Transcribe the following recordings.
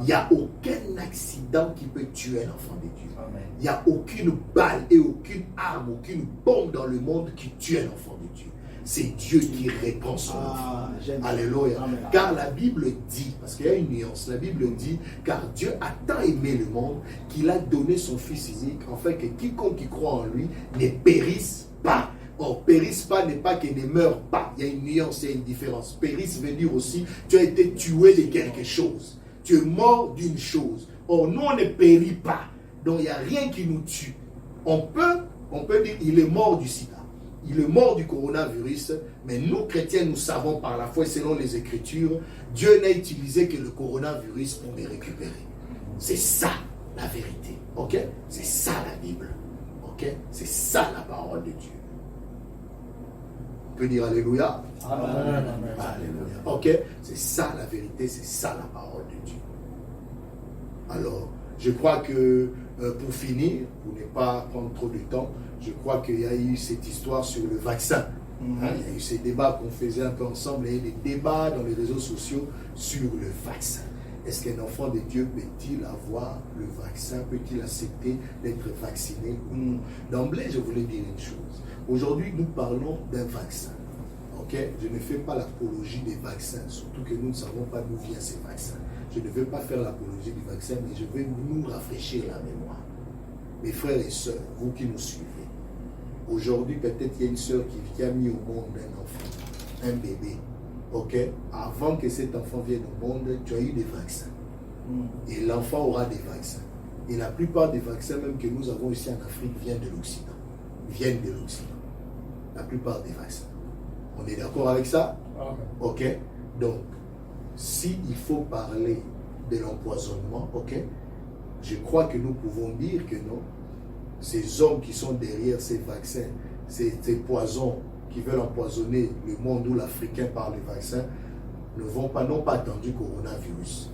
Il n'y a aucun accident qui peut tuer un enfant de Dieu. Il n'y a aucune balle et aucune arme, aucune bombe dans le monde qui tue un enfant de Dieu. C'est Dieu qui répand son enfant. Alléluia. Car la Bible dit, parce qu'il y a une nuance, la Bible dit, car Dieu a tant aimé le monde qu'il a donné son Fils unique, afin que quiconque qui croit en lui ne périsse pas. Or, périsse pas n'est pas qu'il ne meurt pas. Il y a une nuance, il y a une différence. Périsse veut dire aussi, tu as été tué de quelque chose. Tu es mort d'une chose. Or, nous, on ne périt pas. Donc, il n'y a rien qui nous tue. On peut dire, il est mort du sida. Il est mort du coronavirus, mais nous, chrétiens, nous savons par la foi, selon les Écritures, Dieu n'a utilisé que le coronavirus pour me récupérer. C'est ça, la vérité. Ok? C'est ça, la Bible. Ok? C'est ça, la parole de Dieu. On peut dire Alléluia? Amen. Alléluia. Ok? C'est ça, la vérité. C'est ça, la parole de Dieu. Alors, je crois que, pour finir, pour ne pas prendre trop de temps, je crois qu'il y a eu cette histoire sur le vaccin. Il y a eu ces débats qu'on faisait un peu ensemble. Il y a eu des débats dans les réseaux sociaux sur le vaccin. Est-ce qu'un enfant de Dieu peut-il avoir le vaccin? Peut-il accepter d'être vacciné ou non? D'emblée, je voulais dire une chose. Aujourd'hui, nous parlons d'un vaccin. Okay? Je ne fais pas l'apologie des vaccins, surtout que nous ne savons pas d'où viennent ces vaccins. Je ne veux pas faire l'apologie du vaccin, mais je veux nous rafraîchir la mémoire. Mes frères et sœurs, vous qui nous suivez, aujourd'hui, peut-être il y a une sœur qui a mis au monde un enfant, un bébé. Ok? Avant que cet enfant vienne au monde, tu as eu des vaccins. Et l'enfant aura des vaccins. Et la plupart des vaccins, même que nous avons ici en Afrique, viennent de l'Occident. Viennent de l'Occident. La plupart des vaccins. On est d'accord avec ça? Ok? Donc, s'il faut parler de l'empoisonnement, ok? Je crois que nous pouvons dire que non. Ces hommes qui sont derrière ces vaccins, ces poisons qui veulent empoisonner le monde ou l'Africain par les vaccins, n'ont pas attendu coronavirus.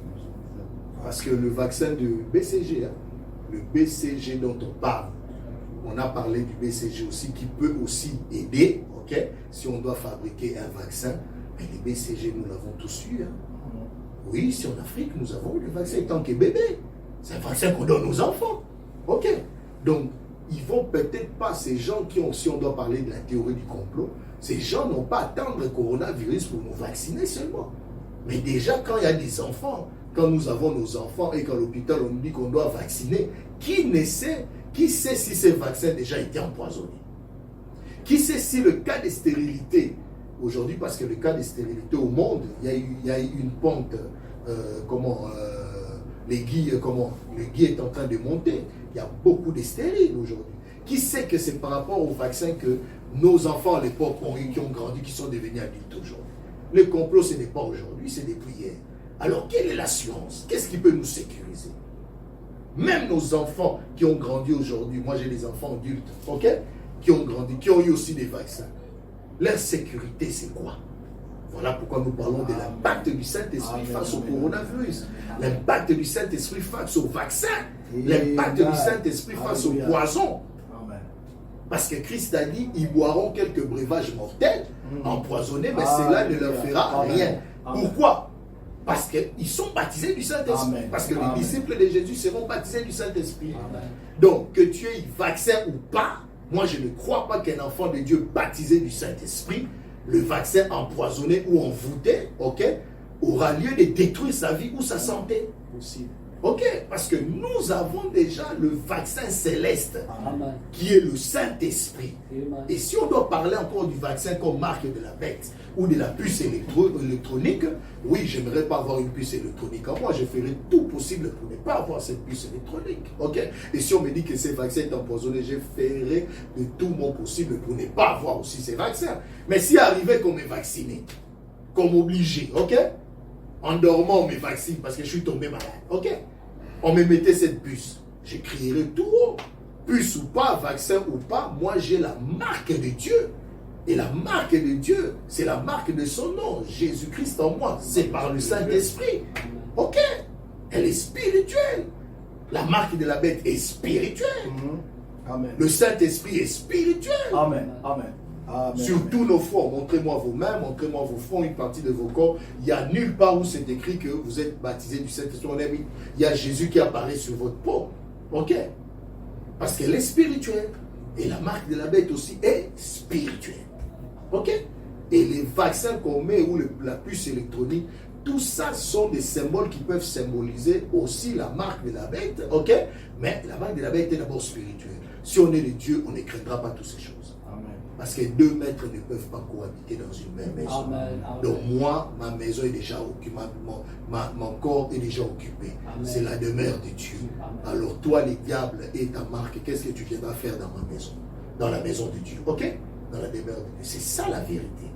Parce que le vaccin de BCG, le BCG dont on parle, on a parlé du BCG aussi, qui peut aussi aider, ok, si on doit fabriquer un vaccin. Mais les BCG, nous l'avons tous eu. Oui, ici en Afrique, nous avons eu le vaccin en tant que bébé. C'est un vaccin qu'on donne aux enfants. Ok. Donc, ils vont peut-être pas, ces gens qui ont, si on doit parler de la théorie du complot, ces gens n'ont pas à attendre le coronavirus pour nous vacciner seulement. Mais déjà, quand il y a des enfants, quand nous avons nos enfants et qu'à l'hôpital on nous dit qu'on doit vacciner, qui sait si ces vaccins déjà été empoisonnés? Qui sait si le cas de stérilité, aujourd'hui, parce que le cas de stérilité au monde, il y a eu une pente, l'aiguille est en train de monter. Il y a beaucoup de stériles aujourd'hui. Qui sait que c'est par rapport au vaccin que nos enfants à l'époque qui ont grandi, qui sont devenus adultes aujourd'hui? Le complot, ce n'est pas aujourd'hui, c'est depuis hier. Alors, quelle est l'assurance? Qu'est-ce qui peut nous sécuriser? Même nos enfants qui ont grandi aujourd'hui, moi j'ai des enfants adultes, ok, qui ont grandi, qui ont eu aussi des vaccins. Leur sécurité, c'est quoi? Voilà pourquoi nous parlons de l'impact du Saint-Esprit face au coronavirus, l'impact du Saint-Esprit face au vaccin, l'impact du Saint-Esprit face au poison. Parce que Christ a dit, ils boiront quelques breuvages mortels, empoisonnés, mais cela ne leur fera rien. Pourquoi? Parce qu'ils sont baptisés du Saint-Esprit. Parce que les disciples de Jésus seront baptisés du Saint-Esprit. Donc, que tu aies vaccin ou pas, moi je ne crois pas qu'un enfant de Dieu baptisé du Saint-Esprit, le vaccin empoisonné ou envoûté, ok, aura lieu de détruire sa vie ou sa santé. Possible. Ok, parce que nous avons déjà le vaccin céleste, qui est le Saint-Esprit. Et si on doit parler encore du vaccin comme marque de la bête, ou de la puce électronique, oui, j'aimerais pas avoir une puce électronique. Moi, je ferai tout possible pour ne pas avoir cette puce électronique. Ok. Et si on me dit que ces vaccins sont empoisonnés, je ferai de tout mon possible pour ne pas avoir aussi ces vaccins. Mais si arrivait qu'on m'ait vacciné, comme obligé, ok, en dormant, on me vaccine parce que je suis tombé malade, ok, on me mettait cette puce, je crierais tout haut. Puce ou pas, vaccin ou pas, moi j'ai la marque de Dieu. Et la marque de Dieu, c'est la marque de son nom, Jésus-Christ en moi. C'est par le Saint-Esprit. Ok. Elle est spirituelle. La marque de la bête est spirituelle. Amen. Le Saint-Esprit est spirituel. Amen. Amen. Amen. Sur tous nos fronts, montrez-moi vos mains, montrez-moi vos fronts, une partie de vos corps. Il n'y a nulle part où c'est écrit que vous êtes baptisé du Saint-Esprit. Il y a Jésus qui apparaît sur votre peau. Ok? Parce qu'elle est spirituelle. Et la marque de la bête aussi est spirituelle. Ok? Et les vaccins qu'on met ou la puce électronique, tout ça sont des symboles qui peuvent symboliser aussi la marque de la bête. Ok? Mais la marque de la bête est d'abord spirituelle. Si on est de Dieu, on ne craindra pas toutes ces choses. Amen. Parce que deux maîtres ne peuvent pas cohabiter dans une même maison. Amen. Donc moi, ma maison est déjà occupée, mon corps est déjà occupé. C'est la demeure de Dieu. Amen. Alors toi, les diables et ta marque, qu'est-ce que tu viendras faire dans ma maison? Dans la maison de Dieu. Ok? Dans la demeure de Dieu. C'est ça la vérité.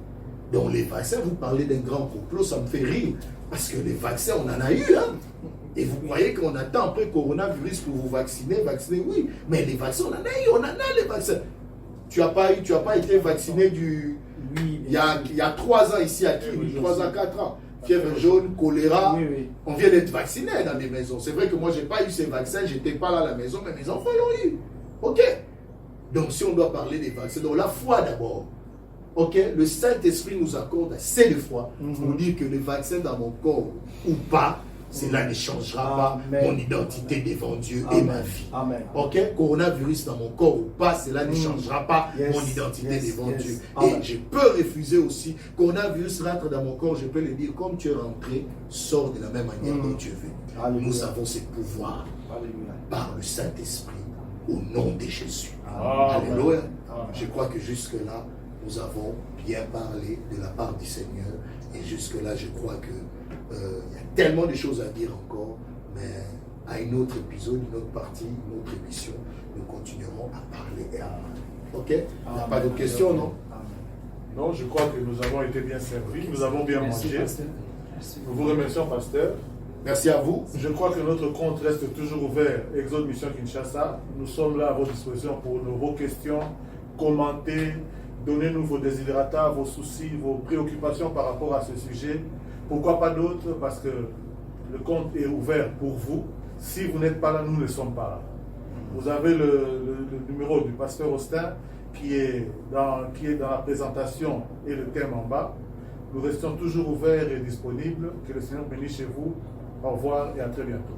Donc les vaccins, vous parlez d'un grand complot, ça me fait rire. Parce que les vaccins, on en a eu. Hein? Et vous croyez qu'on attend après coronavirus pour vous vacciner, oui. Mais les vaccins, on en a eu, on en a les vaccins. Tu n'as pas été vacciné du... Oui, il y a 3 ans ici à Kim, 3 ans, 4 ans. Fièvre jaune, choléra. Oui. On vient d'être vacciné dans des maisons. C'est vrai que moi, je n'ai pas eu ces vaccins, je n'étais pas là à la maison, mais mes enfants l'ont eu. Ok? Donc si on doit parler des vaccins, donc la foi d'abord. Ok? Le Saint-Esprit nous accorde assez de foi pour dire que le vaccin dans mon corps ou pas, cela ne changera pas mon identité devant Dieu et ma vie. Amen. Ok? Coronavirus dans mon corps ou pas, cela ne changera pas mon identité devant Dieu. Et je peux refuser aussi. Coronavirus rentre dans mon corps, je peux le dire, comme tu es rentré, sors de la même manière dont tu es venu. Nous avons ce pouvoir par le Saint-Esprit au nom de Jésus. Alléluia. Je crois que jusque-là, nous avons bien parlé de la part du Seigneur. Et jusque-là, je crois que il y a tellement de choses à dire encore, mais à un autre épisode, une autre partie, une autre émission, nous continuerons à parler et à parler. Ok? Il n'y a pas d'autres questions, non? Non, je crois que nous avons été bien servis, nous avons bien mangé. Nous vous remercions, pasteur. Merci à vous. Je crois que notre compte reste toujours ouvert. Exode Mission Kinshasa. Nous sommes là à votre disposition pour vos questions. Commentez, donnez-nous vos désidérata, vos soucis, vos préoccupations par rapport à ce sujet. Pourquoi pas d'autres? Parce que le compte est ouvert pour vous. Si vous n'êtes pas là, nous ne sommes pas là. Vous avez le numéro du pasteur Austin qui est dans la présentation et le thème en bas. Nous restons toujours ouverts et disponibles. Que le Seigneur bénisse chez vous. Au revoir et à très bientôt.